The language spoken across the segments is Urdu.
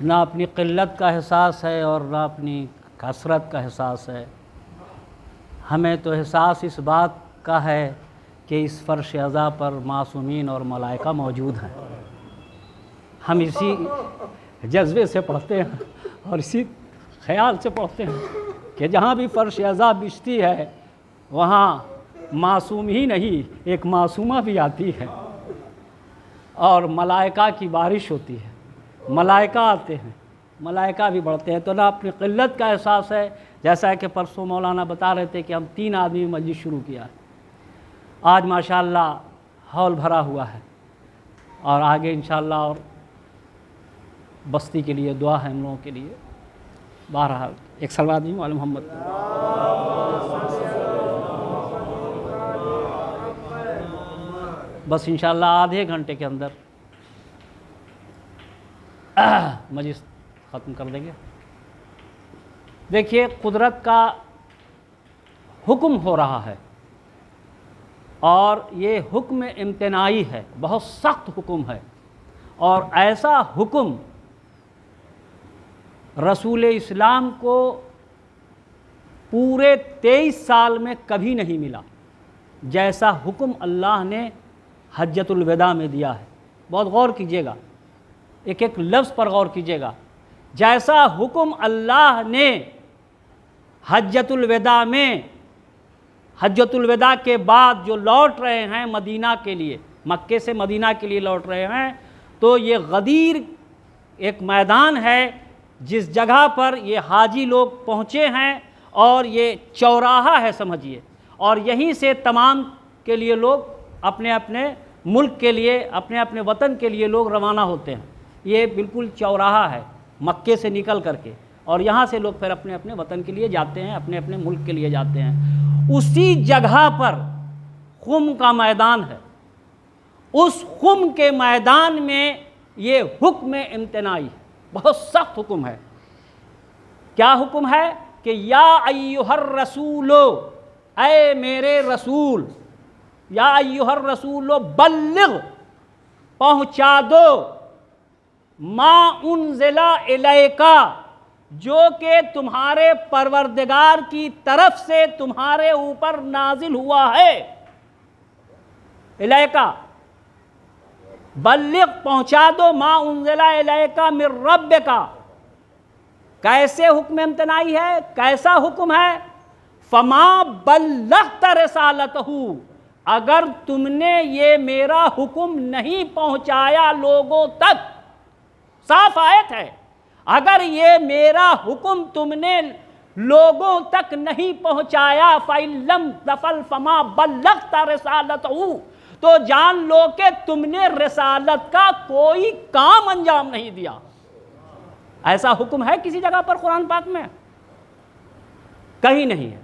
نہ اپنی قلت کا احساس ہے اور نہ اپنی کثرت کا احساس ہے. ہمیں تو احساس اس بات کا ہے کہ اس فرش عزا پر معصومین اور ملائکہ موجود ہیں. ہم اسی جذبے سے پڑھتے ہیں اور اسی خیال سے پڑھتے ہیں کہ جہاں بھی فرش عزا بچھتی ہے وہاں معصوم ہی نہیں ایک معصومہ بھی آتی ہے اور ملائکہ کی بارش ہوتی ہے. ملائکہ آتے ہیں، ملائکہ بھی بڑھتے ہیں. تو نہ اپنی قلت کا احساس ہے، جیسا کہ پرسوں مولانا بتا رہے تھے کہ ہم 3 آدمی مجلس شروع کیا ہے. آج ماشاءاللہ ہال بھرا ہوا ہے اور آگے انشاءاللہ اور بستی کے لیے دعا ہے ہم لوگوں کے لیے. بہرحال ایک صلوات بھی مولا محمد بس انشاءاللہ آدھے گھنٹے کے اندر مجلس ختم کر دیں گے. دیکھیے قدرت کا حکم ہو رہا ہے اور یہ حکم امتناعی ہے، بہت سخت حکم ہے. اور ایسا حکم رسول اسلام کو پورے 23 سال میں کبھی نہیں ملا جیسا حکم اللہ نے حجۃ الوداع میں دیا ہے. بہت غور کیجیے گا، ایک ایک لفظ پر غور کیجیے گا. جیسا حکم اللہ نے حجۃ الوداع میں، حجۃ الوداع کے بعد جو لوٹ رہے ہیں مدینہ کے لیے، مکے سے مدینہ کے لیے لوٹ رہے ہیں، تو یہ غدیر ایک میدان ہے جس جگہ پر یہ حاجی لوگ پہنچے ہیں اور یہ چوراہا ہے سمجھیے، اور یہیں سے تمام کے لیے لوگ اپنے اپنے ملک کے لیے، اپنے اپنے وطن کے لیے لوگ روانہ ہوتے ہیں. یہ بالکل چوراہا ہے مکے سے نکل کر کے، اور یہاں سے لوگ پھر اپنے اپنے وطن کے لیے جاتے ہیں، اپنے اپنے ملک کے لیے جاتے ہیں. اسی جگہ پر خم کا میدان ہے. اس خم کے میدان میں یہ حکم امتناعی ہے، بہت سخت حکم ہے. کیا حکم ہے کہ یا ایھا الرسول، اے میرے رسول، یا ایھا الرسول بلغ، پہنچا دو، ما انزل الیک، جو کہ تمہارے پروردگار کی طرف سے تمہارے اوپر نازل ہوا ہے. الیک، بلغ، پہنچا دو، ما انزل الیک من ربک. کیسے حکم امتناعی ہے، کیسا حکم ہے؟ فما بلغت رسالتہ، اگر تم نے یہ میرا حکم نہیں پہنچایا لوگوں تک. صاف آیت ہے، اگر یہ میرا حکم تم نے لوگوں تک نہیں پہنچایا، فَإِن لَمْ تَفْعَلْ فَمَا بَلَّغْتَ رِسَالَتَهُ، تو جان لو کہ تم نے رسالت کا کوئی کام انجام نہیں دیا. ایسا حکم ہے کسی جگہ پر قرآن پاک میں؟ کہیں نہیں ہے.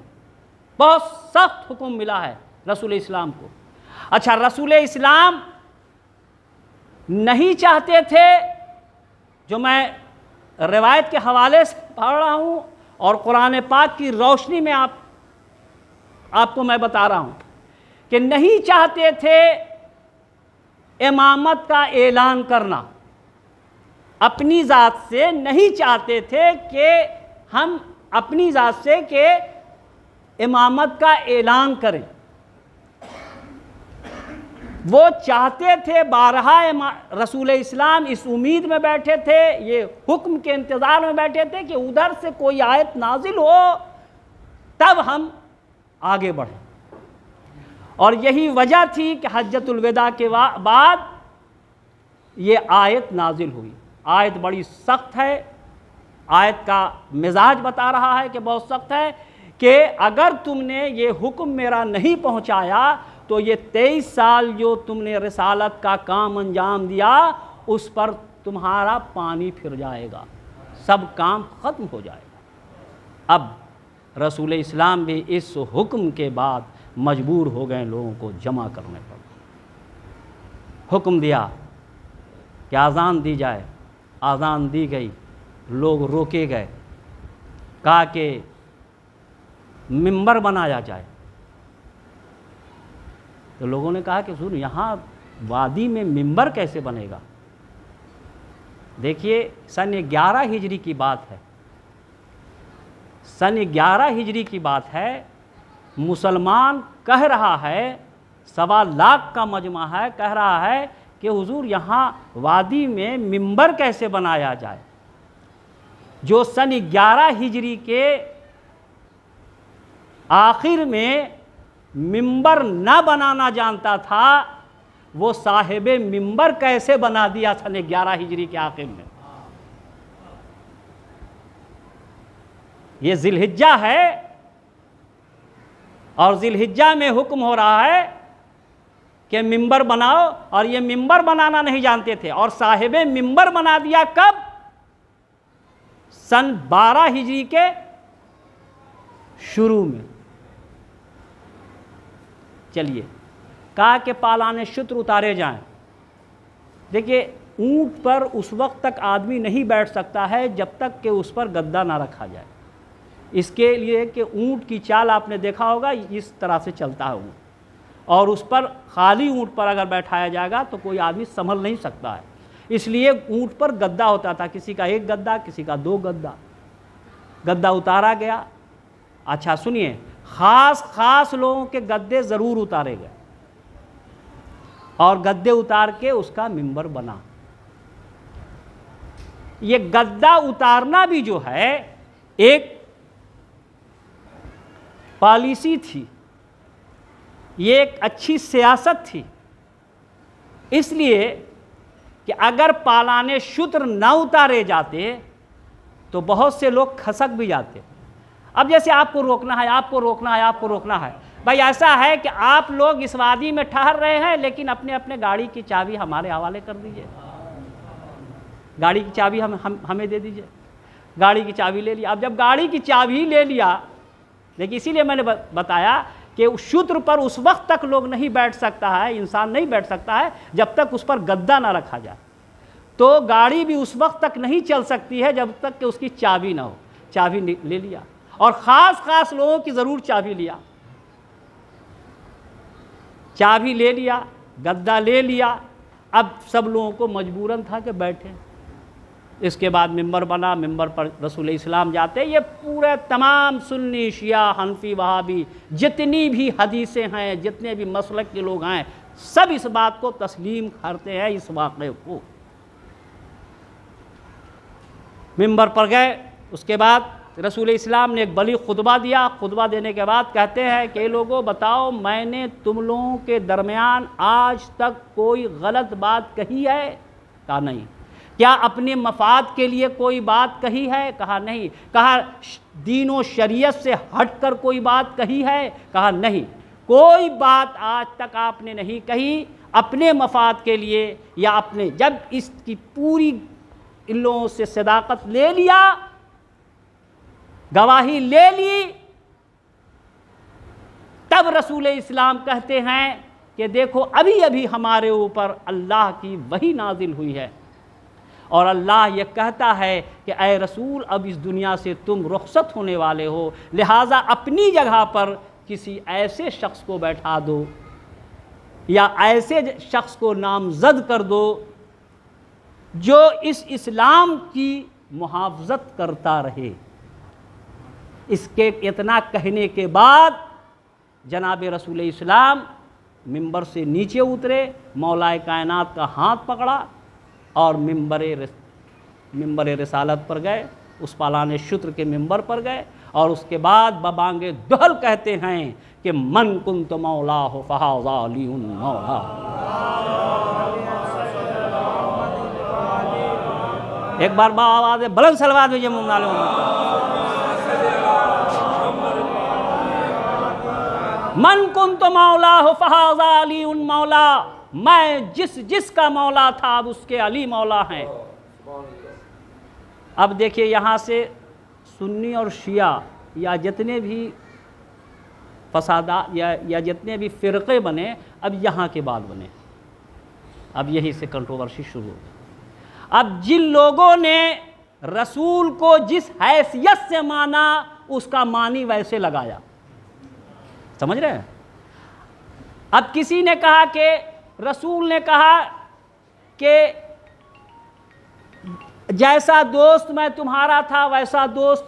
بہت سخت حکم ملا ہے رسول اسلام کو. اچھا، رسول اسلام نہیں چاہتے تھے، جو میں روایت کے حوالے سے پڑھ رہا ہوں اور قرآن پاک کی روشنی میں آپ کو میں بتا رہا ہوں کہ نہیں چاہتے تھے امامت کا اعلان کرنا. اپنی ذات سے نہیں چاہتے تھے کہ ہم اپنی ذات سے کہ امامت کا اعلان کریں. وہ چاہتے تھے بارہا، رسول اسلام اس امید میں بیٹھے تھے، یہ حکم کے انتظار میں بیٹھے تھے کہ ادھر سے کوئی آیت نازل ہو تب ہم آگے بڑھیں. اور یہی وجہ تھی کہ حجۃ الوداع کے بعد یہ آیت نازل ہوئی. آیت بڑی سخت ہے، آیت کا مزاج بتا رہا ہے کہ بہت سخت ہے، کہ اگر تم نے یہ حکم میرا نہیں پہنچایا تو یہ 23 سال جو تم نے رسالت کا کام انجام دیا اس پر تمہارا پانی پھر جائے گا، سب کام ختم ہو جائے گا. اب رسول اسلام بھی اس حکم کے بعد مجبور ہو گئے لوگوں کو جمع کرنے پر. حکم دیا کہ اذان دی جائے، اذان دی گئی، لوگ روکے گئے. کہا کہ ممبر بنایا جائے. تو لوگوں نے کہا کہ سن، یہاں وادی میں ممبر کیسے بنے گا؟ دیکھیے سن 11 ہجری کی بات ہے، سن 11 ہجری کی بات ہے، مسلمان کہہ رہا ہے، 1.25 لاکھ کا مجمع ہے، کہہ رہا ہے کہ حضور یہاں وادی میں منبر کیسے بنایا جائے۔ جو سن 11 ہجری کے آخر میں منبر نہ بنانا جانتا تھا، وہ صاحب منبر کیسے بنا دیا سن 11 ہجری کے آخر میں۔ یہ ذی الحجہ ہے، اور ذی الحجہ میں حکم ہو رہا ہے کہ منبر بناؤ، اور یہ منبر بنانا نہیں جانتے تھے، اور صاحب منبر بنا دیا کب؟ سن 12 ہجری کے شروع میں۔ چلیے، کہا کہ پالان شتر اتارے جائیں۔ دیکھیے اونٹ پر اس وقت تک آدمی نہیں بیٹھ سکتا ہے جب تک کہ اس پر گدا نہ رکھا جائے، اس کے لیے کہ اونٹ کی چال آپ نے دیکھا ہوگا، اس طرح سے چلتا ہے اونٹ، اور اس پر خالی اونٹ پر اگر بیٹھایا جائے گا تو کوئی آدمی سنبھل نہیں سکتا ہے، اس لیے اونٹ پر گدا ہوتا تھا، کسی کا 1 گدا، کسی کا 2 گدا۔ گدا اتارا گیا۔ اچھا سنیے، خاص لوگوں کے گدے ضرور اتارے گئے، اور گدے اتار کے اس کا منبر بنا۔ یہ گدا اتارنا بھی جو ہے ایک پالیسی تھی، یہ ایک اچھی سیاست تھی، اس لیے کہ اگر پالان شتر نہ اتارے جاتے تو بہت سے لوگ کھسک بھی جاتے۔ اب جیسے آپ کو روکنا ہے، آپ کو روکنا ہے، آپ کو روکنا ہے، بھائی ایسا ہے کہ آپ لوگ اس وادی میں ٹھہر رہے ہیں، لیکن اپنے اپنے گاڑی کی چابی ہمارے حوالے کر دیجئے، گاڑی کی چابی ہمیں دے دیجئے۔ گاڑی کی چابی لے لیا۔ اب جب گاڑی کی چابی لے لیا، لیکن اسی لیے میں نے بتایا کہ شتر پر اس وقت تک لوگ نہیں بیٹھ سکتا ہے، انسان نہیں بیٹھ سکتا ہے جب تک اس پر گدا نہ رکھا جائے، تو گاڑی بھی اس وقت تک نہیں چل سکتی ہے جب تک کہ اس کی چابی نہ ہو۔ چابی لے لیا، اور خاص لوگوں کی ضرور چابی لیا، چابی لے لیا، گدا لے لیا۔ اب سب لوگوں کو مجبوراً تھا کہ بیٹھیں۔ اس کے بعد منبر بنا، منبر پر رسول اسلام جاتے۔ یہ پورے تمام سنی، شیعہ، حنفی، وہابی، جتنی بھی حدیثیں ہیں، جتنے بھی مسلک کے لوگ ہیں، سب اس بات کو تسلیم کرتے ہیں، اس واقعے کو۔ منبر پر گئے، اس کے بعد رسول اسلام نے ایک بلیغ خطبہ دیا۔ خطبہ دینے کے بعد کہتے ہیں کہ لوگوں بتاؤ، میں نے تم لوگوں کے درمیان آج تک کوئی غلط بات کہی ہے؟ کہا نہیں۔ کیا اپنے مفاد کے لیے کوئی بات کہی ہے؟ کہا نہیں۔ کہا دین و شریعت سے ہٹ کر کوئی بات کہی ہے؟ کہا نہیں۔ کوئی بات آج تک آپ نے نہیں کہی اپنے مفاد کے لیے یا اپنے۔ جب اس کی پوری ان لوگوں سے صداقت لے لیا، گواہی لے لی، تب رسول اسلام کہتے ہیں کہ دیکھو ابھی ہمارے اوپر اللہ کی وحی نازل ہوئی ہے، اور اللہ یہ کہتا ہے کہ اے رسول اب اس دنیا سے تم رخصت ہونے والے ہو، لہٰذا اپنی جگہ پر کسی ایسے شخص کو بیٹھا دو یا ایسے شخص کو نامزد کر دو جو اس اسلام کی محافظت کرتا رہے۔ اس کے اتنا کہنے کے بعد جناب رسول اسلام منبر سے نیچے اترے، مولا کائنات کا ہاتھ پکڑا اور منبر رسالت پر گئے، اس پالان شتر کے منبر پر گئے، اور اس کے بعد ببانگ دہل کہتے ہیں کہ من کنت مولا فہذا علی مولا۔ ایک بار آواز بلند صلوات بھیجئے محمد علیہ وسلم۔ من کنت مولا فہذا علی مولا، میں جس کا مولا تھا اب اس کے علی مولا ہیں۔ اب دیکھیے یہاں سے سنی اور شیعہ یا جتنے بھی فسادات یا جتنے بھی فرقے بنے، اب یہاں کے بعد بنے، اب یہی سے کنٹروورسی شروع ہو گئی۔ اب جن لوگوں نے رسول کو جس حیثیت سے مانا، اس کا معنی ویسے لگایا، سمجھ رہے ہیں؟ اب کسی نے کہا کہ رسول نے کہا کہ جیسا دوست میں تمہارا تھا ویسا دوست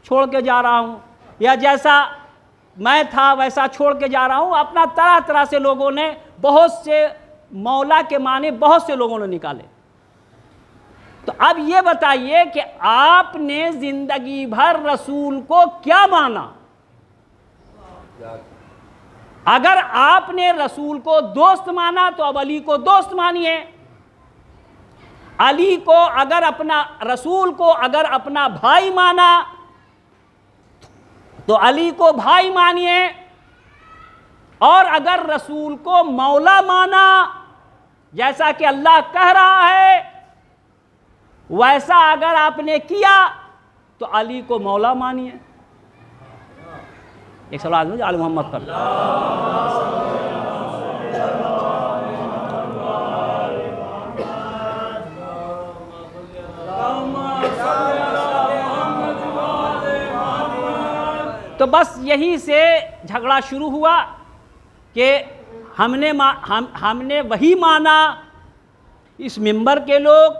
چھوڑ کے جا رہا ہوں، یا جیسا میں تھا ویسا چھوڑ کے جا رہا ہوں. اپنا طرح طرح سے لوگوں نے، بہت سے مولا کے معنی بہت سے لوگوں نے نکالے. تو اب یہ بتائیے کہ آپ نے زندگی بھر رسول کو کیا مانا؟ اگر آپ نے رسول کو دوست مانا تو اب علی کو دوست مانیے. علی کو اگر اپنا، رسول کو اگر اپنا بھائی مانا تو علی کو بھائی مانیے. اور اگر رسول کو مولا مانا، جیسا کہ اللہ کہہ رہا ہے، ویسا اگر آپ نے کیا تو علی کو مولا مانیے. ایک سوال آدمی آل محمد پر. تو بس یہی سے جھگڑا شروع ہوا کہ ہم نے وہی مانا، اس منبر کے لوگ،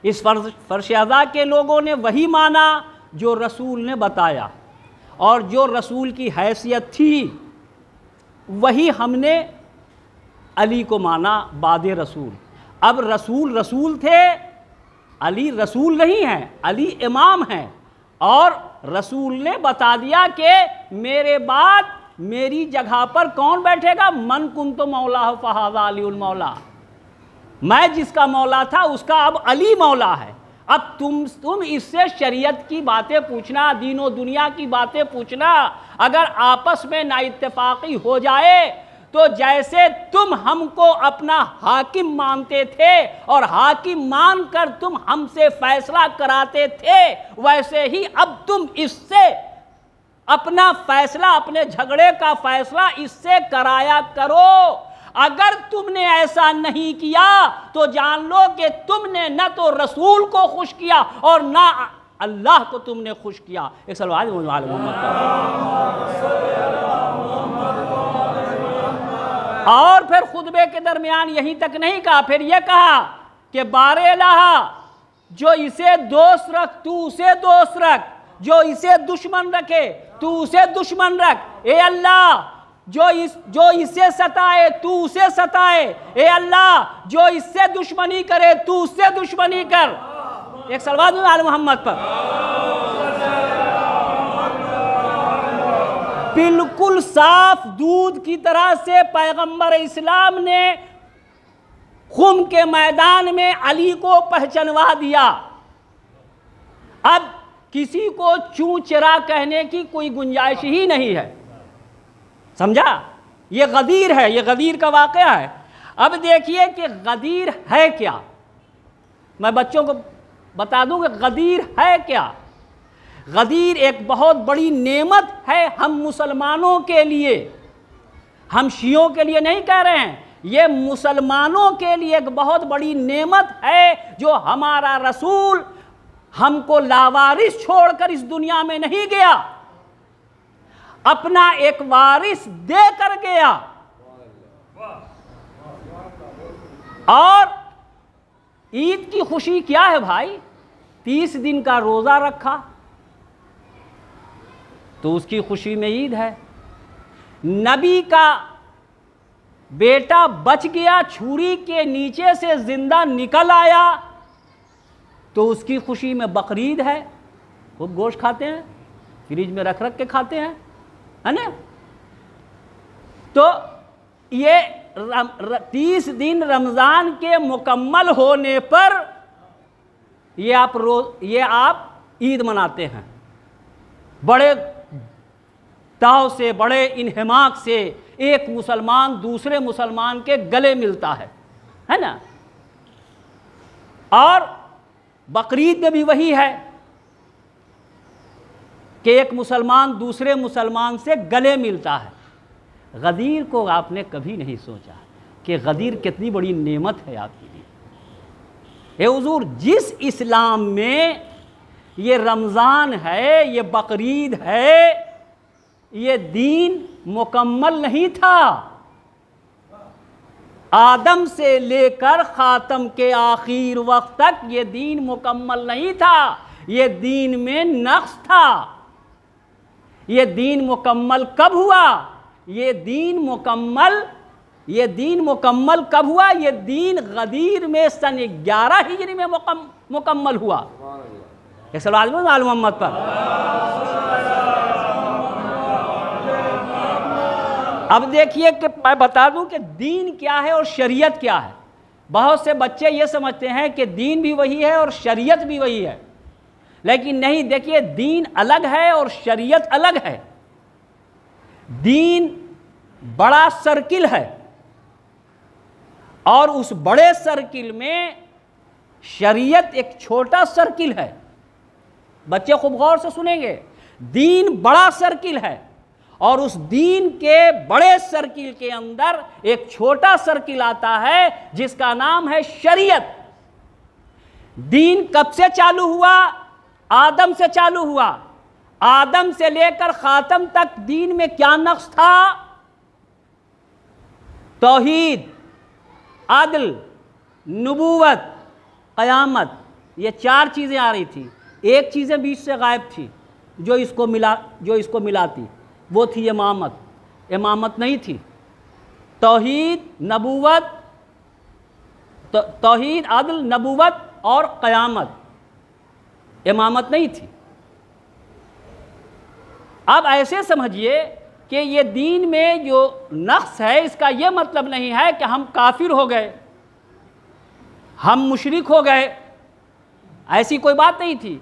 اس فرش اعضاء کے لوگوں نے وہی مانا جو رسول نے بتایا، اور جو رسول کی حیثیت تھی وہی ہم نے علی کو مانا بعد رسول. اب رسول رسول تھے، علی رسول نہیں ہیں، علی امام ہیں. اور رسول نے بتا دیا کہ میرے بعد میری جگہ پر کون بیٹھے گا؟ من کنت مولا فہذا علی المولا. میں جس کا مولا تھا اس کا اب علی مولا ہے. اب تم اس سے شریعت کی باتیں پوچھنا، دین و دنیا کی باتیں پوچھنا، اگر آپس میں نا اتفاقی ہو جائے تو جیسے تم ہم کو اپنا حاکم مانتے تھے اور حاکم مان کر تم ہم سے فیصلہ کراتے تھے، ویسے ہی اب تم اس سے اپنا فیصلہ، اپنے جھگڑے کا فیصلہ اس سے کرایا کرو. اگر تم نے ایسا نہیں کیا تو جان لو کہ تم نے نہ تو رسول کو خوش کیا اور نہ اللہ کو تم نے خوش کیا. ایک سلوات محمد. اور پھر خطبے کے درمیان یہیں تک نہیں کہا، پھر یہ کہا کہ بار الہ، جو اسے دوست رکھ تو اسے دوست رکھ، جو اسے دشمن رکھے تو اسے دشمن رکھ. اے اللہ، جو اسے ستائے تو اسے ستائے. اے اللہ، جو اس سے دشمنی کرے تو اس سے دشمنی کر. ایک صلوات آل محمد پر. بالکل صاف دودھ کی طرح سے پیغمبر اسلام نے خم کے میدان میں علی کو پہچنوا دیا. اب کسی کو چوں چرا کہنے کی کوئی گنجائش ہی نہیں ہے. سمجھا؟ یہ غدیر ہے، یہ غدیر کا واقعہ ہے. اب دیکھیے کہ غدیر ہے کیا. میں بچوں کو بتا دوں کہ غدیر ہے کیا. غدیر ایک بہت بڑی نعمت ہے ہم مسلمانوں کے لیے، ہم شیعوں کے لیے نہیں کہہ رہے ہیں، یہ مسلمانوں کے لیے ایک بہت بڑی نعمت ہے جو ہمارا رسول ہم کو لاوارث چھوڑ کر اس دنیا میں نہیں گیا، اپنا ایک وارث دے کر گیا. اور عید کی خوشی کیا ہے بھائی؟ 30 دن کا روزہ رکھا تو اس کی خوشی میں عید ہے. نبی کا بیٹا بچ گیا، چھری کے نیچے سے زندہ نکل آیا تو اس کی خوشی میں بقرعید ہے. خوب گوشت کھاتے ہیں، فریج میں رکھ کے کھاتے ہیں، ہے نا. تو یہ 30 دن رمضان کے مکمل ہونے پر یہ آپ عید مناتے ہیں. بڑے تاؤ سے، بڑے انہماک سے ایک مسلمان دوسرے مسلمان کے گلے ملتا ہے نا. اور بقرعید میں بھی وہی ہے کہ ایک مسلمان دوسرے مسلمان سے گلے ملتا ہے. غدیر کو آپ نے کبھی نہیں سوچا کہ غدیر کتنی بڑی نعمت ہے آپ کے لیے. اے حضور، جس اسلام میں یہ رمضان ہے، یہ بقرعید ہے، یہ دین مکمل نہیں تھا. آدم سے لے کر خاتم کے آخر وقت تک یہ دین مکمل نہیں تھا، یہ دین میں نقص تھا۔ یہ دین مکمل کب ہوا؟ یہ دین مکمل کب ہوا؟ یہ دین غدیر میں سن 11 ہجری میں مکمل ہوا۔ یہ صلوات آل محمد پر۔ اب دیکھیے کہ میں بتا دوں کہ دین کیا ہے اور شریعت کیا ہے۔ بہت سے بچے یہ سمجھتے ہیں کہ دین بھی وہی ہے اور شریعت بھی وہی ہے، لیکن نہیں، دیکھیے دین الگ ہے اور شریعت الگ ہے۔ دین بڑا سرکل ہے اور اس بڑے سرکل میں شریعت ایک چھوٹا سرکل ہے۔ بچے خوب غور سے سنیں گے، دین بڑا سرکل ہے اور اس دین کے بڑے سرکل کے اندر ایک چھوٹا سرکل آتا ہے جس کا نام ہے شریعت۔ دین کب سے چالو ہوا؟ آدم سے چالو ہوا۔ آدم سے لے کر خاتم تک دین میں کیا نقص تھا؟ توحید، عدل، نبوت، قیامت، یہ 4 چیزیں آ رہی تھی۔ ایک چیزیں بیچ سے غائب تھی جو اس کو ملاتی، وہ تھی امامت۔ امامت نہیں تھی۔ توحید، عدل، نبوت اور قیامت، امامت نہیں تھی۔ اب ایسے سمجھیے کہ یہ دین میں جو نقص ہے اس کا یہ مطلب نہیں ہے کہ ہم کافر ہو گئے، ہم مشرک ہو گئے، ایسی کوئی بات نہیں تھی۔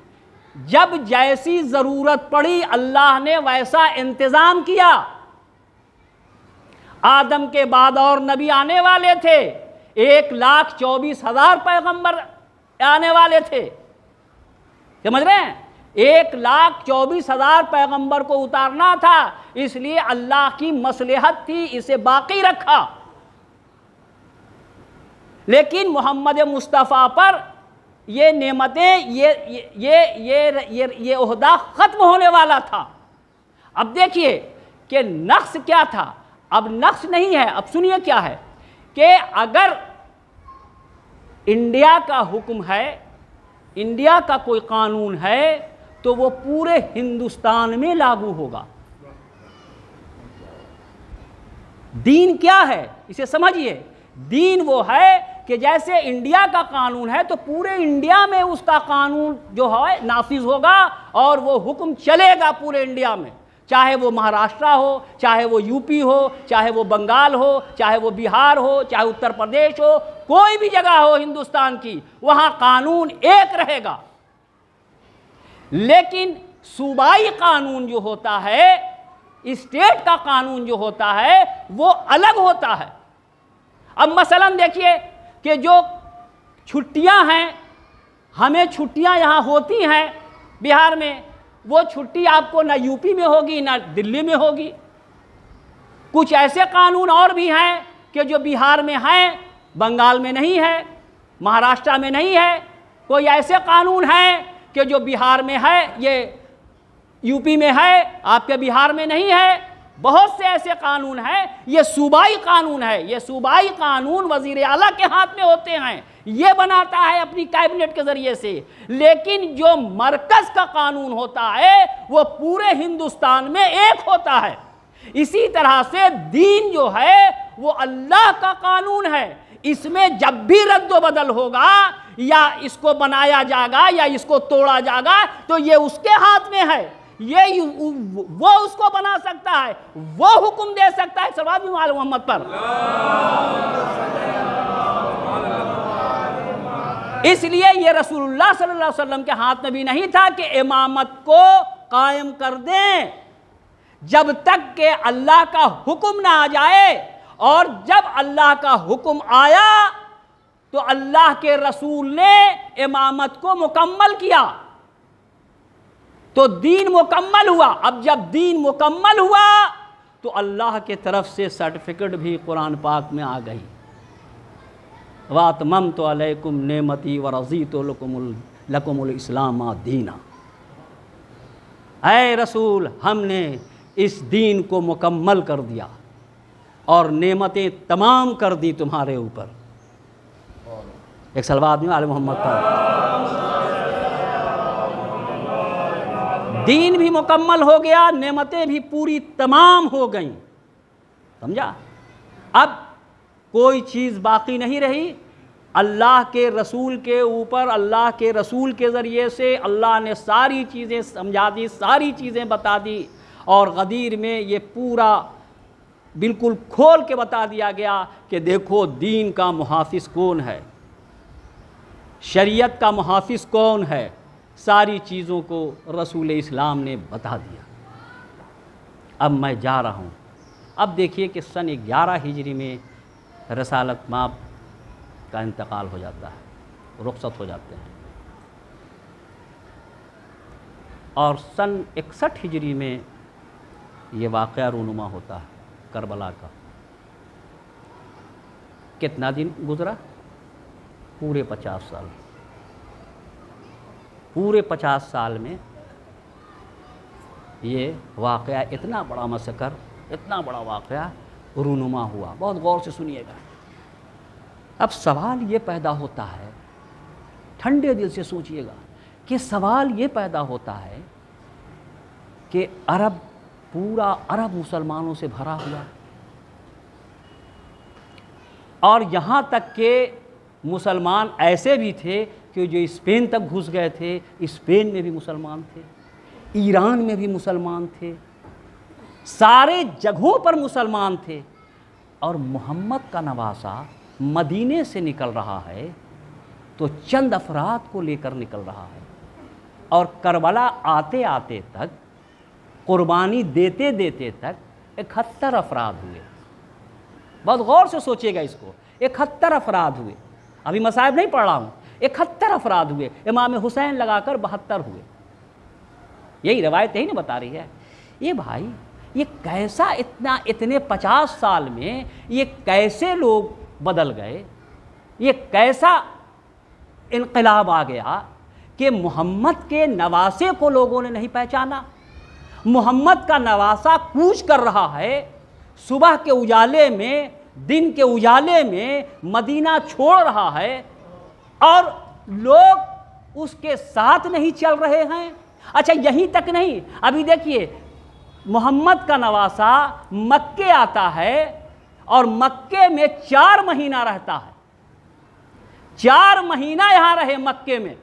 جب جیسی ضرورت پڑی اللہ نے ویسا انتظام کیا۔ آدم کے بعد اور نبی آنے والے تھے، 1,24,000 پیغمبر آنے والے تھے، سمجھ رہے ہیں؟ 1,24,000 پیغمبر کو اتارنا تھا، اس لیے اللہ کی مصلحت تھی اسے باقی رکھا۔ لیکن محمد مصطفیٰ پر یہ نعمتیں، یہ عہدہ ختم ہونے والا تھا۔ اب دیکھیے کہ نقص کیا تھا، اب نقص نہیں ہے۔ اب سنیے کیا ہے کہ اگر انڈیا کا حکم ہے، انڈیا کا کوئی قانون ہے تو وہ پورے ہندوستان میں لاگو ہوگا۔ دین کیا ہے اسے سمجھیے۔ دین وہ ہے کہ جیسے انڈیا کا قانون ہے تو پورے انڈیا میں اس کا قانون جو ہے نافذ ہوگا اور وہ حکم چلے گا پورے انڈیا میں، چاہے وہ مہاراشٹر ہو، چاہے وہ یو پی ہو، چاہے وہ بنگال ہو، چاہے وہ بہار ہو، چاہے اتر پردیش ہو، کوئی بھی جگہ ہو ہندوستان کی، وہاں قانون ایک رہے گا۔ لیکن صوبائی قانون جو ہوتا ہے، اسٹیٹ کا قانون جو ہوتا ہے وہ الگ ہوتا ہے۔ اب مثلا دیکھیے کہ جو چھٹیاں ہیں، ہمیں چھٹیاں یہاں ہوتی ہیں بہار میں، وہ چھٹی آپ کو نہ یو پی میں ہوگی نہ دلی میں ہوگی۔ کچھ ایسے قانون اور بھی ہیں کہ جو بہار میں ہیں، بنگال میں نہیں ہے، مہاراشٹر میں نہیں ہے۔ کوئی ایسے قانون ہیں کہ جو بہار میں ہے، یہ یو پی میں ہے، آپ کے بہار میں نہیں ہے۔ بہت سے ایسے قانون ہیں، یہ صوبائی قانون ہے۔ یہ صوبائی قانون وزیر اعلیٰ کے ہاتھ میں ہوتے ہیں، یہ بناتا ہے اپنی کیبنٹ کے ذریعے سے۔ لیکن جو مرکز کا قانون ہوتا ہے وہ پورے ہندوستان میں ایک ہوتا ہے۔ اسی طرح سے دین جو ہے وہ اللہ کا قانون ہے، اس میں جب بھی رد و بدل ہوگا یا اس کو بنایا جائے گا یا اس کو توڑا جائے گا تو یہ اس کے ہاتھ میں ہے۔ وہ اس کو بنا سکتا ہے، وہ حکم دے سکتا ہے۔ صلوات بھی آل محمد پر۔ اس لیے یہ رسول اللہ صلی اللہ علیہ وسلم کے ہاتھ میں بھی نہیں تھا کہ امامت کو قائم کر دیں جب تک کہ اللہ کا حکم نہ آ جائے، اور جب اللہ کا حکم آیا تو اللہ کے رسول نے امامت کو مکمل کیا تو دین مکمل ہوا۔ اب جب دین مکمل ہوا تو اللہ کے طرف سے سرٹیفکیٹ بھی قرآن پاک میں آ گئی، وَأَتْمَمْتُ عَلَيْكُمْ نِعْمَتِي وَرَضِيتُ لَكُمُ الْإِسْلَامَ دِينًا۔ اے رسول، ہم نے اس دین کو مکمل کر دیا، اور نعمتیں تمام کر دی تمہارے اوپر. ایک صلوات میں آل محمد پر. دین بھی مکمل ہو گیا، نعمتیں بھی پوری تمام ہو گئیں. سمجھا؟ اب کوئی چیز باقی نہیں رہی. اللہ کے رسول کے اوپر، اللہ کے رسول کے ذریعے سے اللہ نے ساری چیزیں سمجھا دی، ساری چیزیں بتا دی. اور غدیر میں یہ پورا بالکل کھول کے بتا دیا گیا کہ دیکھو دین کا محافظ کون ہے، شریعت کا محافظ کون ہے. ساری چیزوں کو رسول اسلام نے بتا دیا. اب میں جا رہا ہوں. اب دیکھیے کہ سن 11 ہجری میں رسالت مآب کا انتقال ہو جاتا ہے، رخصت ہو جاتے ہیں. اور سن 61 ہجری میں یہ واقعہ رونما ہوتا ہے کربلا کا. کتنا دن گزرا؟ پورے 50 سال. پورے 50 سال میں یہ واقعہ، اتنا بڑا مسکر، اتنا بڑا واقعہ رونما ہوا. بہت غور سے سنیے گا. اب سوال یہ پیدا ہوتا ہے، ٹھنڈے دل سے سوچئے گا کہ سوال یہ پیدا ہوتا ہے کہ عرب، پورا عرب مسلمانوں سے بھرا ہوا، اور یہاں تک کہ مسلمان ایسے بھی تھے کہ جو اسپین تک گھس گئے تھے. اسپین میں بھی مسلمان تھے، ایران میں بھی مسلمان تھے، سارے جگہوں پر مسلمان تھے. اور محمد کا نواسہ مدینے سے نکل رہا ہے تو چند افراد کو لے کر نکل رہا ہے. اور کربلا آتے آتے تک، قربانی دیتے دیتے تک 71 افراد ہوئے. بہت غور سے سوچیے گا اس کو. 71 افراد ہوئے. ابھی مصائب نہیں پڑھ رہا ہوں. 71 افراد ہوئے. امام حسین لگا کر 72 ہوئے. یہی روایت یہی نہیں بتا رہی ہے. یہ بھائی، یہ کیسا اتنے 50 سال میں یہ کیسے لوگ بدل گئے؟ یہ کیسا انقلاب آ گیا کہ محمد کے نواسے کو لوگوں نے نہیں پہچانا؟ محمد کا نواسہ کوچ کر رہا ہے، صبح کے اجالے میں، دن کے اجالے میں مدینہ چھوڑ رہا ہے، اور لوگ اس کے ساتھ نہیں چل رہے ہیں. اچھا یہیں تک نہیں، ابھی دیکھیے محمد کا نواسہ مکے آتا ہے اور مکے میں 4 مہینہ رہتا ہے. 4 مہینہ یہاں رہے مکے میں.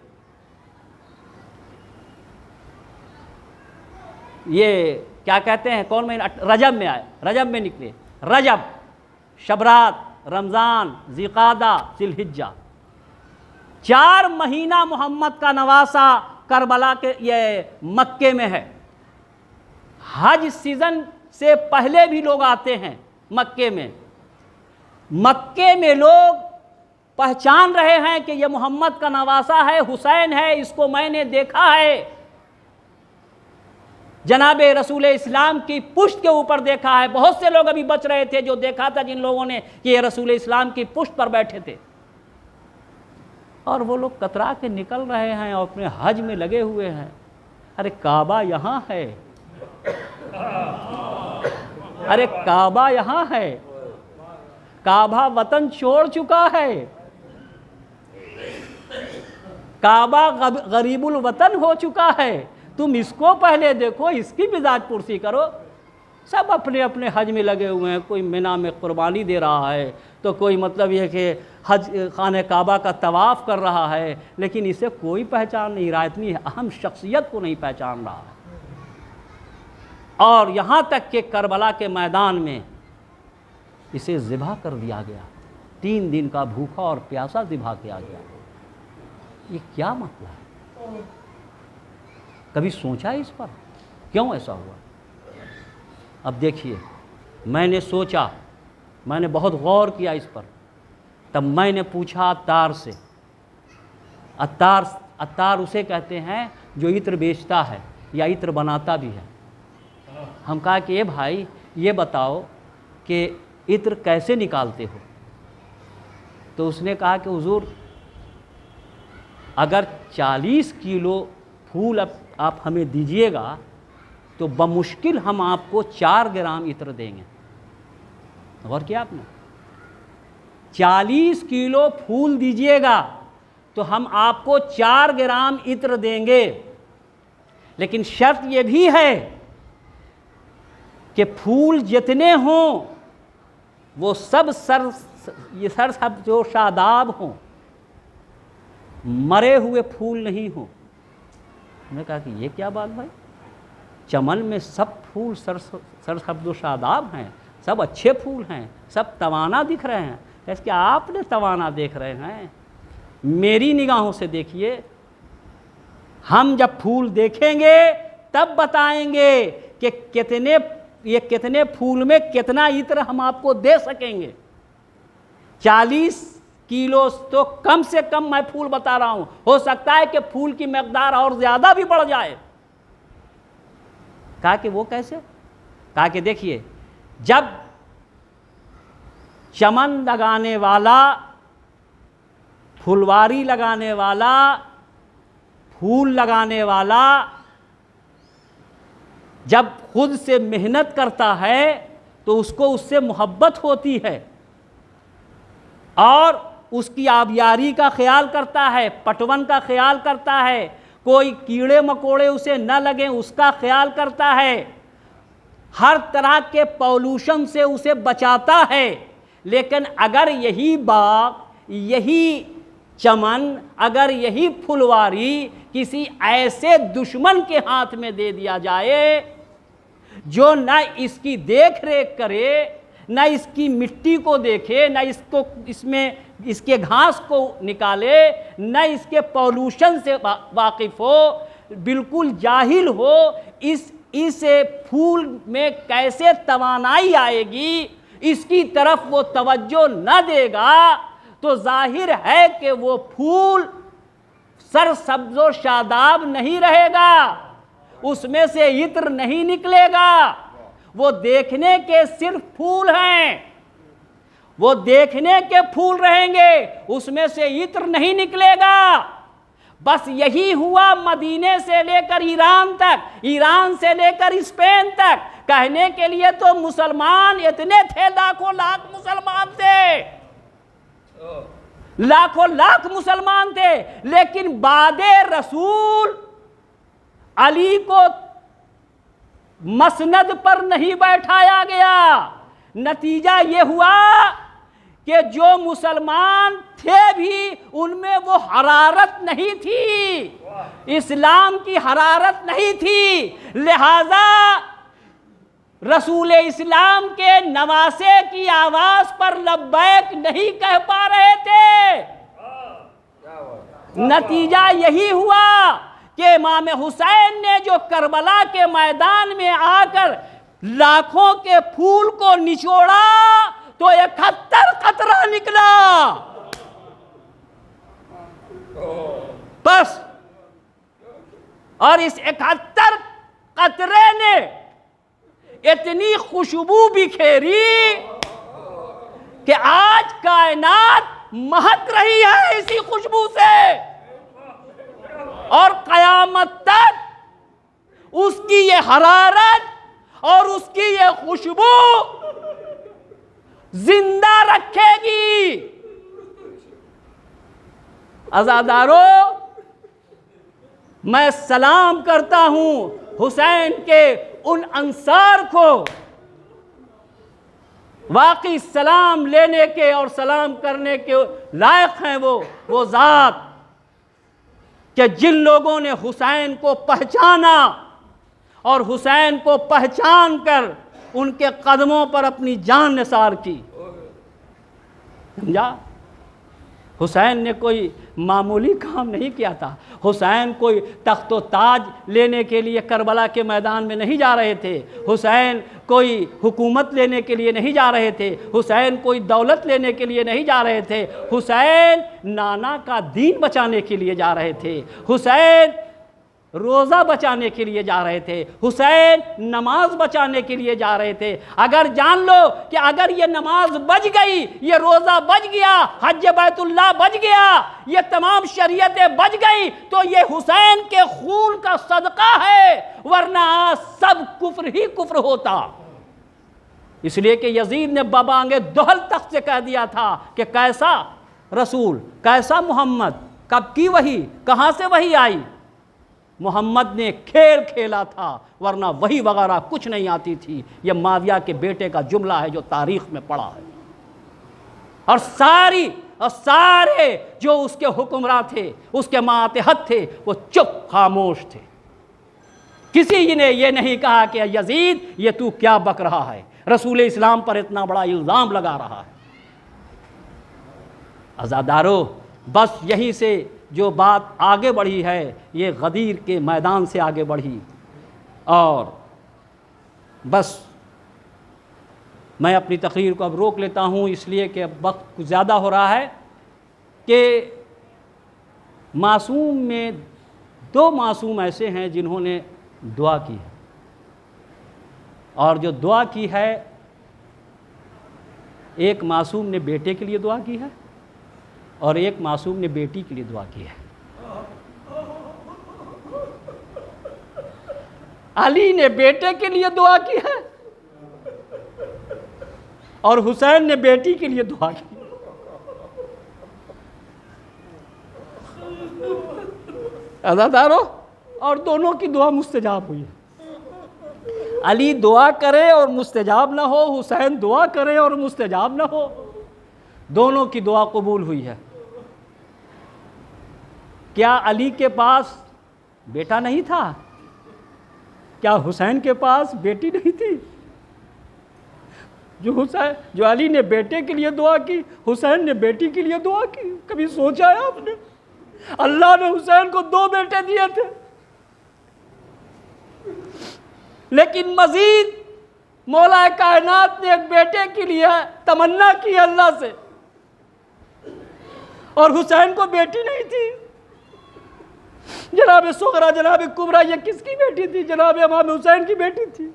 یہ کیا کہتے ہیں، کون مہینہ؟ رجب میں آئے، رجب میں نکلے. رجب، شبرات، رمضان، ذیقعدہ، ذی الحجہ. 4 مہینہ محمد کا نواسہ کربلا کے یہ مکے میں ہے. حج سیزن سے پہلے بھی لوگ آتے ہیں مکے میں. مکے میں لوگ پہچان رہے ہیں کہ یہ محمد کا نواسہ ہے، حسین ہے، اس کو میں نے دیکھا ہے، جناب رسول اسلام کی پشت کے اوپر دیکھا ہے. بہت سے لوگ ابھی بچ رہے تھے جو دیکھا تھا، جن لوگوں نے کہ یہ رسول اسلام کی پشت پر بیٹھے تھے. اور وہ لوگ کترا کے نکل رہے ہیں اور اپنے حج میں لگے ہوئے ہیں. ارے کعبہ یہاں ہے، ارے کعبہ یہاں ہے. کعبہ وطن چھوڑ چکا ہے، کعبہ غریب الوطن ہو چکا ہے. تم اس کو پہلے دیکھو، اس کی مزاج پرسی کرو. سب اپنے اپنے حج میں لگے ہوئے ہیں. کوئی مینا میں قربانی دے رہا ہے، تو کوئی مطلب یہ کہ حج خانہ کعبہ کا طواف کر رہا ہے، لیکن اسے کوئی پہچان نہیں رہا، اتنی اہم شخصیت کو نہیں پہچان رہا ہے. اور یہاں تک کہ کربلا کے میدان میں اسے ذبح کر دیا گیا. 3 دن کا بھوکا اور پیاسا ذبح کیا گیا. یہ کیا مسئلہ ہے؟ کبھی سوچا اس پر کیوں ایسا ہوا؟ اب دیکھیے، میں نے سوچا، میں نے بہت غور کیا اس پر. تب میں نے پوچھا عطار سے. عطار اسے کہتے ہیں جو عطر بیچتا ہے یا عطر بناتا بھی ہے. ہم کہا کہ اے بھائی یہ بتاؤ کہ عطر کیسے نکالتے ہو؟ تو اس نے کہا کہ حضور اگر 40 کلو پھول آپ ہمیں دیجئے گا تو بمشکل ہم آپ کو 4 گرام عطر دیں گے. غور کیا آپ نے؟ 40 کلو پھول دیجئے گا تو ہم آپ کو 4 گرام عطر دیں گے، لیکن شرط یہ بھی ہے کہ پھول جتنے ہوں وہ سب سرسبز و شاداب ہوں، مرے ہوئے پھول نہیں ہوں۔ ہم نے کہا کہ یہ کیا بات بھائی، چمن میں سب پھول سرسبز و شاداب ہیں، سب اچھے پھول ہیں، سب توانا دکھ رہے ہیں۔ اس کہ آپ نے توانا دیکھ رہے ہیں، میری نگاہوں سے دیکھیے، ہم جب پھول دیکھیں گے تب بتائیں گے کہ کتنے پھول میں کتنا عطر ہم آپ کو دے سکیں گے۔ 40 کلو تو کم سے کم میں پھول بتا رہا ہوں، ہو سکتا ہے کہ پھول کی مقدار اور زیادہ بھی بڑھ جائے۔ کہا کہ وہ کیسے؟ کہا کہ دیکھیے، جب چمن لگانے والا، پھلواری لگانے والا، پھول لگانے والا جب خود سے محنت کرتا ہے تو اس کو اس سے محبت ہوتی ہے، اور اس کی آبیاری کا خیال کرتا ہے، پٹون کا خیال کرتا ہے، کوئی کیڑے مکوڑے اسے نہ لگیں اس کا خیال کرتا ہے، ہر طرح کے پولوشن سے اسے بچاتا ہے۔ لیکن اگر یہی باغ، یہی چمن، اگر یہی پھلواری کسی ایسے دشمن کے ہاتھ میں دے دیا جائے جو نہ اس کی دیکھ ریکھ کرے، نہ اس کی مٹی کو دیکھے، نہ اس کے گھاس کو نکالے، نہ اس کے پولوشن سے واقف ہو، بالکل جاہل ہو، اس پھول میں کیسے توانائی آئے گی، اس کی طرف وہ توجہ نہ دے گا، تو ظاہر ہے کہ وہ پھول سرسبز و شاداب نہیں رہے گا، اس میں سے عطر نہیں نکلے گا۔ وہ دیکھنے کے صرف پھول ہیں، وہ دیکھنے کے پھول رہیں گے، اس میں سے عطر نہیں نکلے گا۔ بس یہی ہوا مدینے سے لے کر ایران تک، ایران سے لے کر اسپین تک۔ کہنے کے لیے تو مسلمان اتنے تھے، لاکھوں لاکھ مسلمان تھے، لاکھوں لاکھ مسلمان تھے، لیکن بعد رسول علی کو مسند پر نہیں بیٹھایا گیا۔ نتیجہ یہ ہوا کہ جو مسلمان تھے بھی ان میں وہ حرارت نہیں تھی، اسلام کی حرارت نہیں تھی، لہذا رسول اسلام کے نواسے کی آواز پر لبیک نہیں کہہ پا رہے تھے۔ نتیجہ یہی ہوا کہ امام حسین نے جو کربلا کے میدان میں آ کر لاکھوں کے پھول کو نچوڑا تو 71 قطرہ نکلا، بس۔ اور اس 71 قطرے نے اتنی خوشبو بکھیری کہ آج کائنات مہک رہی ہے اسی خوشبو سے، اور قیامت تک اس کی یہ حرارت اور اس کی یہ خوشبو زندہ رکھے گی۔ عزادارو، میں سلام کرتا ہوں حسین کے ان انصار کو، واقعی سلام لینے کے اور سلام کرنے کے لائق ہیں وہ ذات کہ جن لوگوں نے حسین کو پہچانا اور حسین کو پہچان کر ان کے قدموں پر اپنی جان نثار کی۔ سمجھا؟ حسین نے کوئی معمولی کام نہیں کیا تھا، حسین کوئی تخت و تاج لینے کے لیے کربلا کے میدان میں نہیں جا رہے تھے، حسین کوئی حکومت لینے کے لیے نہیں جا رہے تھے، حسین کوئی دولت لینے کے لیے نہیں جا رہے تھے، حسین نانا کا دین بچانے کے لیے جا رہے تھے، حسین روزہ بچانے کے لیے جا رہے تھے، حسین نماز بچانے کے لیے جا رہے تھے۔ اگر جان لو کہ اگر یہ نماز بچ گئی، یہ روزہ بچ گیا، حج بیت اللہ بچ گیا، یہ تمام شریعتیں بچ گئی، تو یہ حسین کے خون کا صدقہ ہے، ورنہ سب کفر ہی کفر ہوتا۔ اس لیے کہ یزید نے ببانگ دہل تخت سے کہہ دیا تھا کہ کیسا رسول، کیسا محمد، کب کی وحی، کہاں سے وحی آئی؟ محمد نے کھیل کھیلا تھا، ورنہ وحی وغیرہ کچھ نہیں آتی تھی۔ یہ معاویہ کے بیٹے کا جملہ ہے جو تاریخ میں پڑا ہے۔ اور سارے جو اس کے حکمراں تھے، اس کے ماتحت تھے، وہ چپ خاموش تھے۔ کسی نے یہ نہیں کہا کہ یزید یہ تو کیا بک رہا ہے، رسول اسلام پر اتنا بڑا الزام لگا رہا ہے۔ عزادارو، بس یہیں سے جو بات آگے بڑھی ہے یہ غدیر کے میدان سے آگے بڑھی، اور بس میں اپنی تقریر کو اب روک لیتا ہوں، اس لیے کہ اب وقت کچھ زیادہ ہو رہا ہے۔ کہ معصوم میں دو معصوم ایسے ہیں جنہوں نے دعا کی ہے، اور جو دعا کی ہے، ایک معصوم نے بیٹے کے لیے دعا کی ہے اور ایک معصوم نے بیٹی کے لیے دعا کی ہے۔ علی نے بیٹے کے لیے دعا کی ہے اور حسین نے بیٹی کے لیے دعا کی۔ عزادارو، اور دونوں کی دعا مستجاب ہوئی ہے۔ علی دعا کرے اور مستجاب نہ ہو، حسین دعا کرے اور مستجاب نہ ہو، دونوں کی دعا قبول ہوئی ہے۔ کیا علی کے پاس بیٹا نہیں تھا؟ کیا حسین کے پاس بیٹی نہیں تھی؟ جو علی نے بیٹے کے لیے دعا کی، حسین نے بیٹی کے لیے دعا کی۔ کبھی سوچا ہے آپ نے؟ اللہ نے حسین کو 2 بیٹے دیے تھے، لیکن مزید مولا کائنات نے ایک بیٹے کے لیے تمنا کی اللہ سے، اور حسین کو بیٹی نہیں تھی۔ جناب صغرا، جناب کبریٰ، یہ کس کی بیٹی تھی؟ جناب امام حسین کی بیٹی تھی۔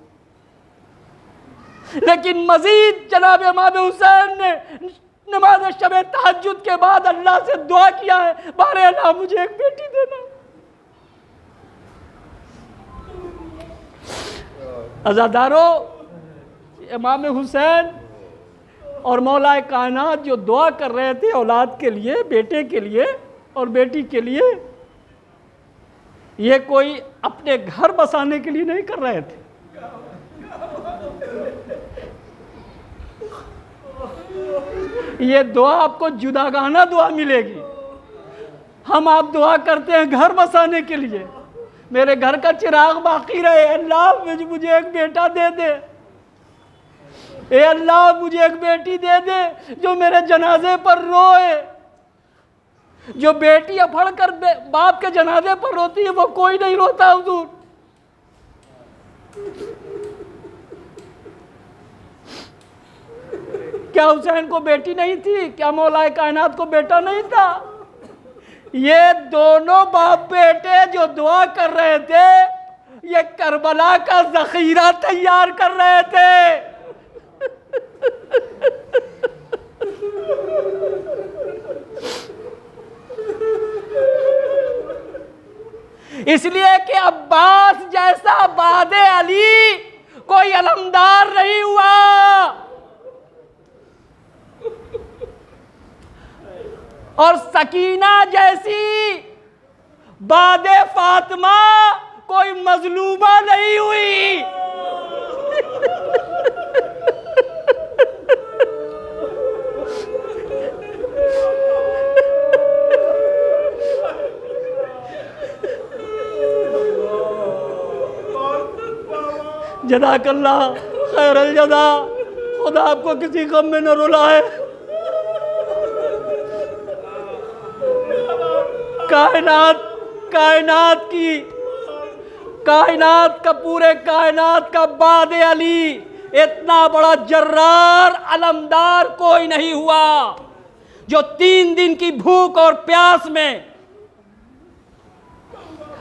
لیکن مزید جناب امام حسین نے نماز شب تہجد کے بعد اللہ سے دعا کیا ہے، بارے اللہ مجھے ایک بیٹی دینا۔ عزادارو، امام حسین اور مولا کائنات جو دعا کر رہے تھے اولاد کے لیے، بیٹے کے لیے اور بیٹی کے لیے، یہ کوئی اپنے گھر بسانے کے لیے نہیں کر رہے تھے۔ یہ دعا آپ کو جداگانہ دعا ملے گی۔ ہم آپ دعا کرتے ہیں گھر بسانے کے لیے، میرے گھر کا چراغ باقی رہے، اللہ مجھے ایک بیٹا دے دے، اے اللہ مجھے ایک بیٹی دے دے جو میرے جنازے پر روئے۔ جو بیٹی اپھڑ کر باپ کے جنازے پر روتی ہے وہ کوئی نہیں روتا حضور۔ کیا حسین کو بیٹی نہیں تھی؟ کیا مولا کائنات کو بیٹا نہیں تھا؟ یہ دونوں باپ بیٹے جو دعا کر رہے تھے، یہ کربلا کا ذخیرہ تیار کر رہے تھے۔ اس لیے کہ عباس جیسا بعد علی کوئی علمدار نہیں ہوا، اور سکینہ جیسی بعد فاطمہ کوئی مظلومہ نہیں ہوئی۔ جزاک اللہ خیر الجزا، خدا آپ کو کسی غم میں نہ رلائے۔ کائنات کا پورے کائنات کا بعد علی اتنا بڑا جرار علمدار کوئی نہیں ہوا، جو 3 دن کی بھوک اور پیاس میں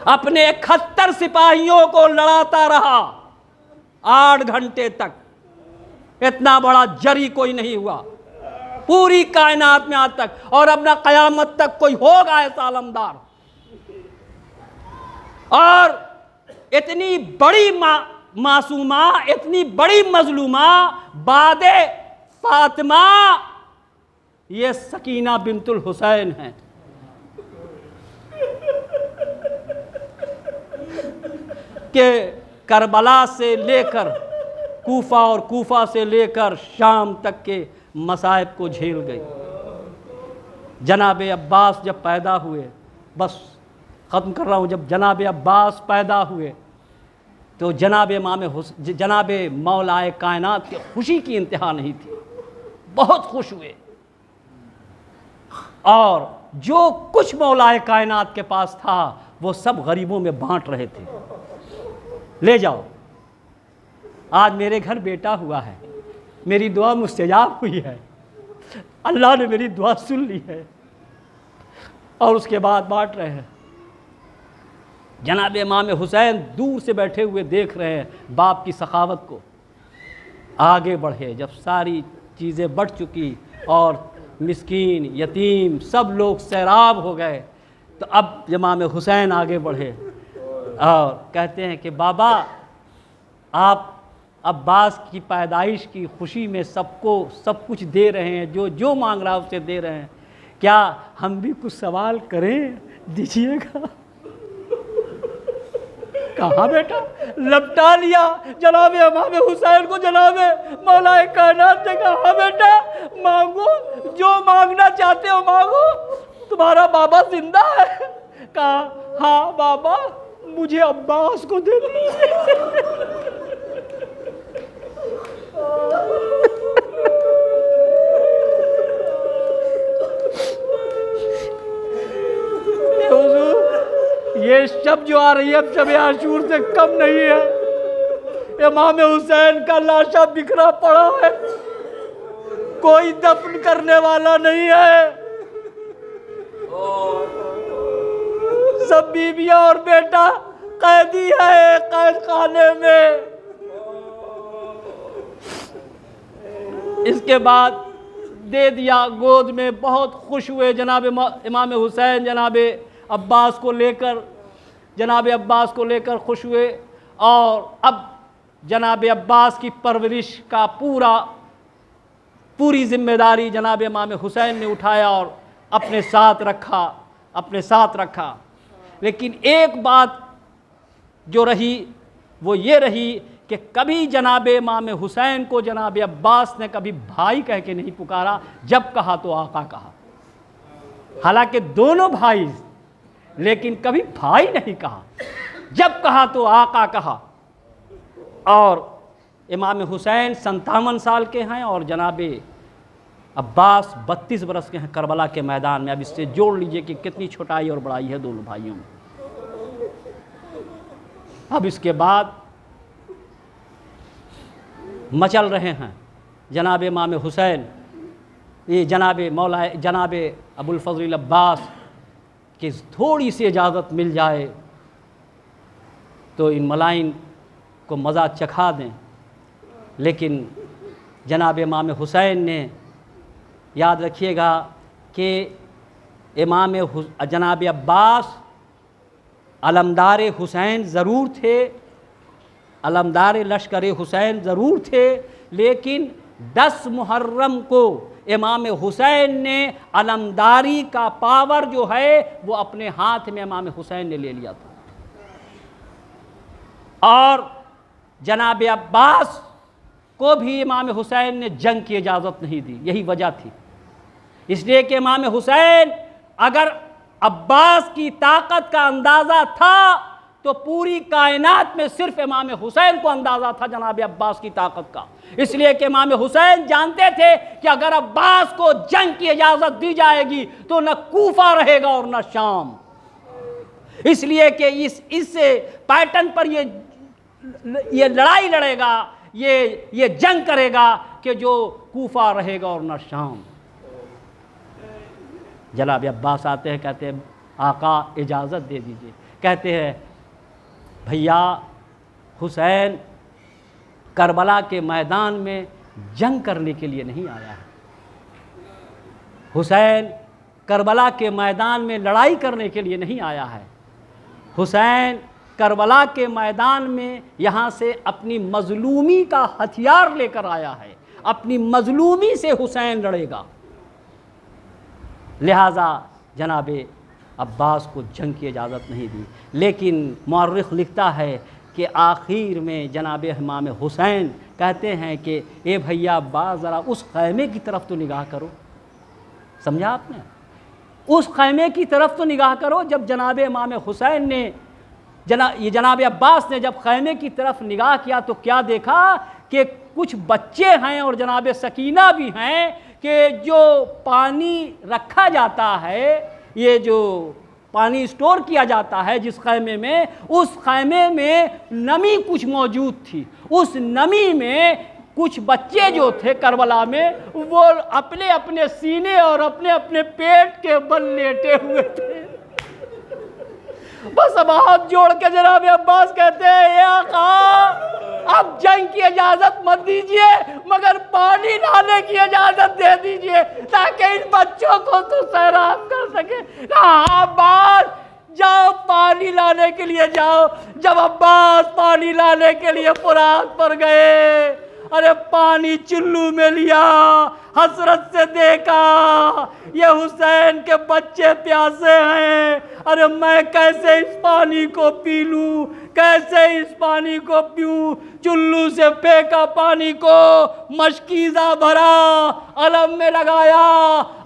اپنے 71 سپاہیوں کو لڑاتا رہا 8 گھنٹے تک۔ اتنا بڑا جری کوئی نہیں ہوا پوری کائنات میں آج تک، اور اب نہ قیامت تک کوئی ہوگا ایسا علمدار۔ اور اتنی بڑی معصومہ، اتنی بڑی مظلومہ بعد فاطمہ یہ سکینہ بنت الحسین ہیں۔ کہ کربلا سے لے کر کوفہ اور کوفہ سے لے کر شام تک کے مصائب کو جھیل گئی۔ جناب عباس جب پیدا ہوئے، بس ختم کر رہا ہوں، جب جناب عباس پیدا ہوئے تو جناب مولا کائنات کی خوشی کی انتہا نہیں تھی، بہت خوش ہوئے، اور جو کچھ مولا کائنات کے پاس تھا وہ سب غریبوں میں بانٹ رہے تھے۔ لے جاؤ، آج میرے گھر بیٹا ہوا ہے، میری دعا مستجاب ہوئی ہے، اللہ نے میری دعا سن لی ہے، اور اس کے بعد بانٹ رہے ہیں۔ جناب امام حسین دور سے بیٹھے ہوئے دیکھ رہے ہیں باپ کی سخاوت کو۔ آگے بڑھے، جب ساری چیزیں بڑھ چکی اور مسکین یتیم سب لوگ سیراب ہو گئے، تو اب امام حسین آگے بڑھے اور کہتے ہیں کہ بابا، آپ عباس کی پیدائش کی خوشی میں سب کو سب کچھ دے رہے ہیں، جو مانگ رہا اسے دے رہے ہیں، کیا ہم بھی کچھ سوال کریں؟ دیجیے گا۔ کہاں بیٹا؟ لپٹا لیا جناب امام حسین کو جناب مولا کائنات نے کہا، ہاں بیٹا مانگو، جو مانگنا چاہتے ہو مانگو، تمہارا بابا زندہ ہے۔ کہا ہاں بابا، مجھے عباس کو دے دیجیے۔ یہ شب جو آ رہی ہے اب شب عاشور سے کم نہیں ہے۔ امام حسین کا لاشا بکھرا پڑا ہے، کوئی دفن کرنے والا نہیں ہے، سب بیویاں اور بیٹا قیدی ہے قید خانے میں۔ اس کے بعد دے دیا گود میں، بہت خوش ہوئے جناب امام حسین، جناب عباس کو لے کر خوش ہوئے، اور اب جناب عباس کی پرورش کا پوری ذمہ داری جناب امام حسین نے اٹھایا اور اپنے ساتھ رکھا۔ لیکن ایک بات جو رہی وہ یہ رہی کہ کبھی جناب امام حسین کو جناب عباس نے کبھی بھائی کہہ کے نہیں پکارا، جب کہا تو آقا کہا۔ حالانکہ دونوں بھائی، لیکن کبھی بھائی نہیں کہا، جب کہا تو آقا کہا۔ اور امام حسین 57 سال کے ہیں اور جناب عباس 32 برس کے ہیں کربلا کے میدان میں۔ اب اس سے جوڑ لیجئے کہ کتنی چھوٹائی اور بڑائی ہے دونوں بھائیوں میں۔ اب اس کے بعد مچل رہے ہیں جناب امام حسین، یہ جناب ابو الفضل عباس کہ تھوڑی سی اجازت مل جائے تو ان ملائن کو مزہ چکھا دیں۔ لیکن جناب امام حسین نے، یاد رکھیے گا کہ جناب عباس علمدار حسین ضرور تھے، علمدار لشکر حسین ضرور تھے، لیکن 10 محرم کو امام حسین نے علمداری کا پاور جو ہے وہ اپنے ہاتھ میں امام حسین نے لے لیا تھا، اور جناب عباس کو بھی امام حسین نے جنگ کی اجازت نہیں دی۔ یہی وجہ تھی، اس لیے کہ امام حسین اگر عباس کی طاقت کا اندازہ تھا تو پوری کائنات میں صرف امام حسین کو اندازہ تھا جناب عباس کی طاقت کا، اس لیے کہ امام حسین جانتے تھے کہ اگر عباس کو جنگ کی اجازت دی جائے گی تو نہ کوفہ رہے گا اور نہ شام، اس لیے کہ اس پیٹرن پر یہ لڑائی لڑے گا، یہ جنگ کرے گا کہ جو کوفہ رہے گا اور نہ شام۔ جناب عباس آتے ہیں، کہتے ہیں آقا اجازت دے دیجئے، کہتے ہیں بھیا حسین کربلا کے میدان میں جنگ کرنے کے لیے نہیں آیا ہے، حسین کربلا کے میدان میں لڑائی کرنے کے لیے نہیں آیا ہے، حسین کربلا کے میدان میں یہاں سے اپنی مظلومی کا ہتھیار لے کر آیا ہے، اپنی مظلومی سے حسین لڑے گا، لہٰذا جناب عباس کو جنگ کی اجازت نہیں دی۔ لیکن مورخ لکھتا ہے کہ آخر میں جناب امام حسین کہتے ہیں کہ اے بھیا عباس ذرا اس خیمے کی طرف تو نگاہ کرو، سمجھا آپ نے؟ اس خیمے کی طرف تو نگاہ کرو۔ جب جناب امام حسین نے جناب عباس نے جب خیمے کی طرف نگاہ کیا تو کیا دیکھا کہ کچھ بچے ہیں اور جناب سکینہ بھی ہیں کہ جو پانی رکھا جاتا ہے، یہ جو پانی اسٹور کیا جاتا ہے جس خیمے میں، اس خیمے میں نمی کچھ موجود تھی۔ اس نمی میں کچھ بچے جو تھے کربلا میں، وہ اپنے اپنے سینے اور اپنے اپنے پیٹ کے بل لیٹے ہوئے تھے۔ بس اب ہاتھ جوڑ کے جناب عباس کہتے ہیں اے آقا اب جنگ کی اجازت مت دیجئے مگر پانی لانے کی اجازت دے دیجئے تاکہ ان بچوں کو تو سیراب کر سکے۔ کہا عباس جاؤ پانی لانے کے لیے جاؤ۔ جب عباس پانی لانے کے لیے فرات پر گئے، ارے پانی چلو میں لیا، حسرت سے دیکھا یہ حسین کے بچے پیاسے ہیں، ارے میں کیسے اس پانی کو پی لوں، کیسے اس پانی کو پیوں؟ چلو سے پھینکا پانی کو، مشکیزہ بھرا، علم میں لگایا۔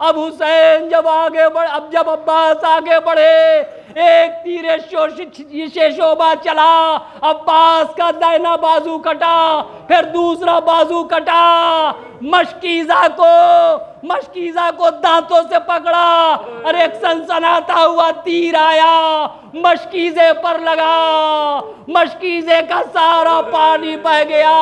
اب حسین جب آگے بڑھ جب عباس آگے بڑھے، ایک تیر شعبہ چلا، عباس کا دائنا بازو کٹا، پھر دوسرا بازو کٹا، مشکیزہ کو دانتوں سے پکڑا اور ایک سنسناتا ہوا تیر آیا، مشکیزے پر لگا، مشکیزے کا سارا پانی بہ گیا۔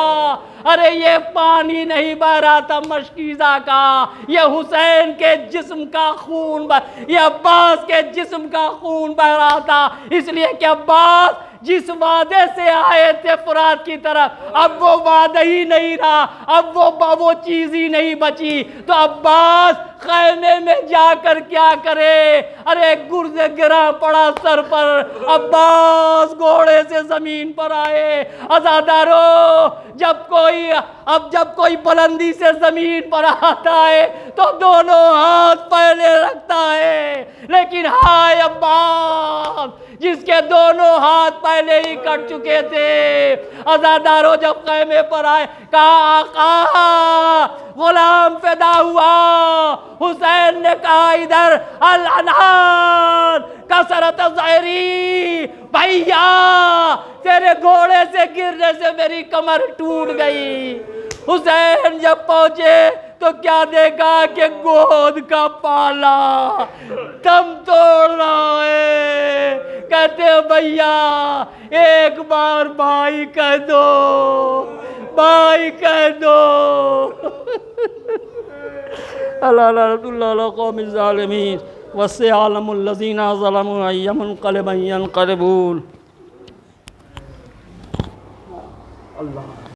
ارے یہ پانی نہیں بہ رہا تھا مشکیزہ کا، یہ حسین کے جسم کا خون یہ عباس کے جسم کا خون بہ رہا تھا، اس لیے کہ عباس جس وعدے سے آئے تھے فرات کی طرف، اب وہ وعدہ ہی نہیں رہا، اب وہ چیز ہی نہیں بچی۔ تو عباس خیمے میں جا کر کیا کرے؟ ارے گرز گرا پڑا سر پر، عباس گھوڑے سے زمین پر آئے۔ عزادارو جب کوئی بلندی سے زمین پر آتا ہے تو دونوں ہاتھ پہلے رکھتا ہے، لیکن ہائے عباس جس کے دونوں ہاتھ پہلے ہی کٹ چکے تھے۔ عزادارو جب خیمے پر آئے، کہا آقا غلام فدا ہوا۔ حسین نے کہا ادھر العنان کثرت ظہری، بھیا تیرے گھوڑے سے گرنے سے میری کمر ٹوٹ گئی۔ حسین جب پہنچے تو کیا دیکھا کہ گود کا پالا دم توڑ رہا ہے۔ کہتے ہیں بھیا ایک بار بھائی کہہ دو، بھائی کہہ دو۔ اللہ رحمۃ اللہ علی قوم الظالمین وسيعلم الذين ظلموا أي منقلب ينقلبون۔ اللہ